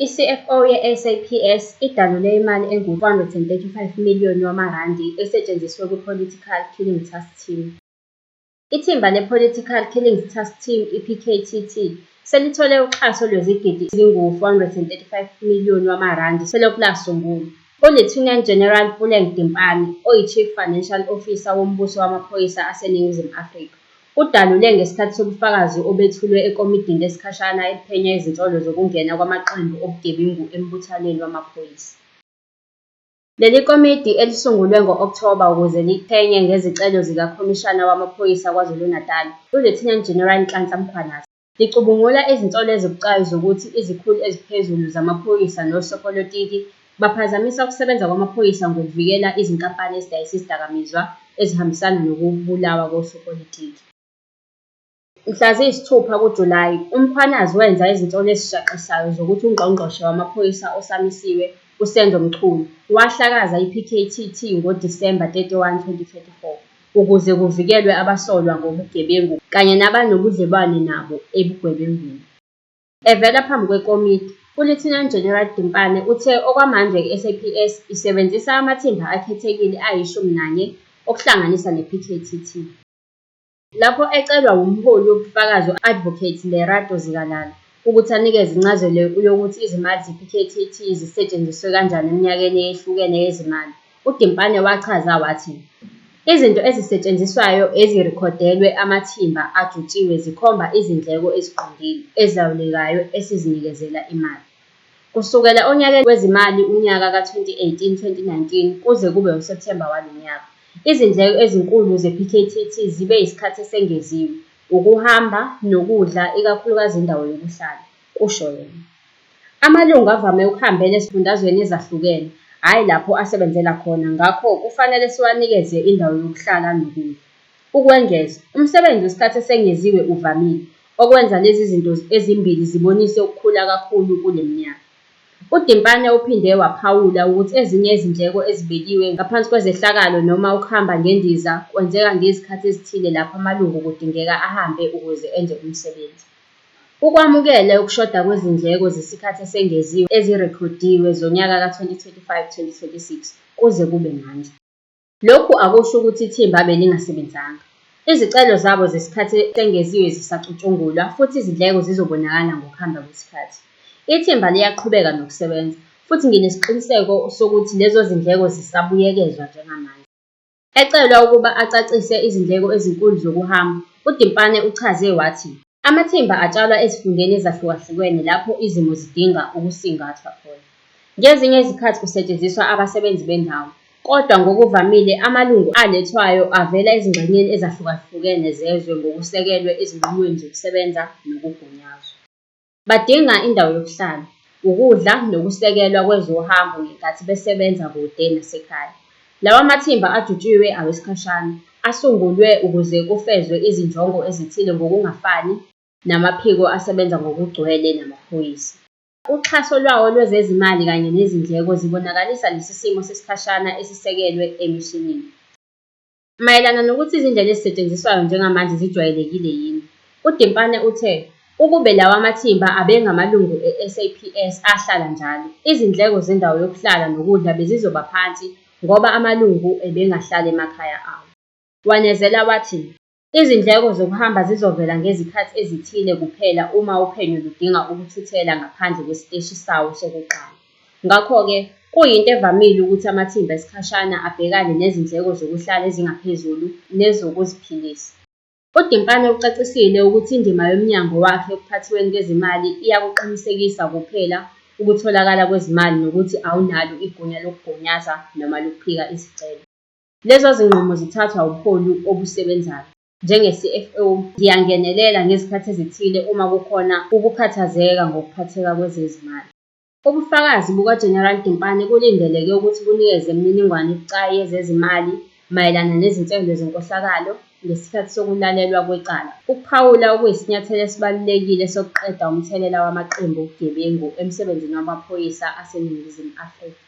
I-CFO ye-SAPS idalule imali engu-R435 million esetshenziswe ku-Political Killing Task Team. Ithimba le-Political Killing Task Team, i-PKTT, selithole uxhaso lwezigidi ezingu-R435 million selokhu lasungulwa. U-Lieutenant General Puleng Dimpane, oyi-Chief Financial Officer woMbuso Wamaphoyisa aseNingizimu Afrika, udalule ngesikhathi sobufakazi obethulwe ekomidini lesikhashana eliphenya izinsolo zokungena kwamaqembu obugebengu embuthanweni wamaphoyisa. Leli komidi, elisungulwe ngo-Okthoba ukuze liphenye ngezicelo zikaKhomishana Wamaphoyisa KwaZulu-Natal, u-Lieutenant General Nhlanhla Mkhwanazi, licubungula izinsolo ezibucayi zokuthi izikhulu eziphezulu zamaphoyisa nosopolitiki baphazamisa ukusebenza kwamaphoyisa ngokuvikela izinkampani ezidayisa izidakamizwa ezihambisana nokubulawa kosopolitiki. Mhla ziyisi-6 kuJulayi, uMkhwanazi wenza izinsolo ezishaqisayo zokuthi uNgqongqoshe Wamaphoyisa osamisiwe, uSenzo Mchunu, wahlakaza i-PKTT ngoDisemba 31, 2024, ukuze kuvikelwe abasolwa ngobugebengu kanye nabanobudlelwane nabo ebugebengwini. Evela phambi kwekomidi, u-Lieutenant General Dimpane uthe okwamanje i-SAPS isebenzisa amathimba akhethekile ayi-11 okuhlanganisa ne-PKTT. Lapho ecelwa umholi wobufakazi u-Advocate Lerato Zikalala ukuthi anikeze incazelo yokuthi izimali ze-PKTT zisetshenziswe kanjani eminyakeni eyehlukene yezimali, uDimpane wachaza wathi, izinto ezisetshenziswayo ezirekhodelwe amathimba ajutshiwe zikhomba izindleko eziqondile, ezalulekayo esizinikezela imali. Kusukela onyakeni wezimali unyaka ka-2018-2019 kuze kube uSepthemba walonyaka, izindleko ezinkulu ze-PKTT zibe yisikhathi esengeziwe, ukuhamba nokudla ikakhulukazi indawo yokuhlala, kusho yena. Amalungu avame ukuhambela ezifundazweni ezahlukene, hhayi lapho asebenzela khona ngakho kufanele siwanikeze indawo yokuhlala nokudla. Ukwengeza, umsebenzi wesikhathi esengeziwe uvamile, okwenza lezi zinto ezimbili zibonise ukukhula kakhulu kule minyaka. UDimpane uphinde waphawula ukuthi ezinye izindleko ezibekiwe ngaphansi kwezehlakalo noma ukuhamba ngendiza kwenzeka ngezikhathi ezithile lapho amalungu kudingeka ahambe ukuze enze umsebenzi. Ukwamukela ukushoda kwezindleko zesikhathi esengeziwe ezirekhodiwe zonyaka ka-2025-2026 kuze kube manje. Lokhu akusho ukuthi ithimba belingasebenzanga. Izicelo zabo zesikhathi esengeziwe zisacutshungulwa futhi izindleko zizobonakala ngokuhamba kwesikhathi. Ithimba liyaqhubeka nokusebenza, futhi nginesiqiniseko sokuthi lezo zindleko zisabuyekezwa njengamanje. Ecelwa ukuba acacise izindleko ezinkulu zokuhamba, uDimpane uchaze wathi, amathimba atshalwa ezifundeni ezahlukahlukene lapho izimo zidinga ukusingathwa khona. Ngezinye izikhathi kusetshenziswa abasebenzi bendawo, kodwa ngokuvamile amalungu alethwayo avela ezingxenyeni ezahlukahlukene zezwe ngokusekelwe ezinqumweni zokusebenza nokugunyazwa. Badinga indawo yokuhlala, ukudla nokusekelwa kwezohambo ngenkathi besebenza kude nasekhaya. Lawa mathimba ajutshiwe awesikhashana, asungulwe ukuze kufezwe izinjongo ezithile ngokungafani namaphiko asebenza ngokugcwele namaphoyisa. Uxhaso lwawo lwezezimali kanye nezindleko zibonakalisa lesi simo sesikhashana esisekelwe emishinini. Mayelana nokuthi izindlela ezisetshenziswayo njengamanje zijwayelekile yini, uDimpane uthe, ukube lawa mathimba abengamalungu e-SAPS ahlala njalo, izindleko zendawo yokuhlala nokudla bezizoba phansi ngoba amalungu ebengahlala emakhaya awo. Wanezela wathi, izindleko zokuhamba zizovela ngezikhathi ezithile kuphela uma uphenyo ludinga ukuthuthela ngaphandle kwesiteshi sawo sokuqala. Ngakho-ke, kuyinto evamile ukuthi amathimba esikhashana abhekane nezindleko zokuhlala ezingaphezulu nezokuziphilisa. UDimpane ucacisile ukuthi indima yomnyango wakhe ekuphathiweni kwezimali iyakuqinisekisa kuphela ukutholakala kwezimali nokuthi awunalo igunya lokugunyaza noma lokuphika izicelo. Lezo zinqumo zithathwa ubuholi obusebenzayo. Njenge-CFO, ngiyangenelela ngezikhathi ezithile uma kukhona ukukhathazeka ngokuphatheka kwezezimali. Ubufakazi bukaGeneral Dimpane kulindeleke ukuthi bunikeze imininingwane ebucayi yezezimali mayelana nezinselelo zenkohlakalo ngesikhathi sokulalelwa kwecala, ukuphawula okuyisinyathelo esibalulekile sokuqeda umthelela wamaqembu obugebengu emsebenzini wamaphoyisa aseNingizimu Afrika.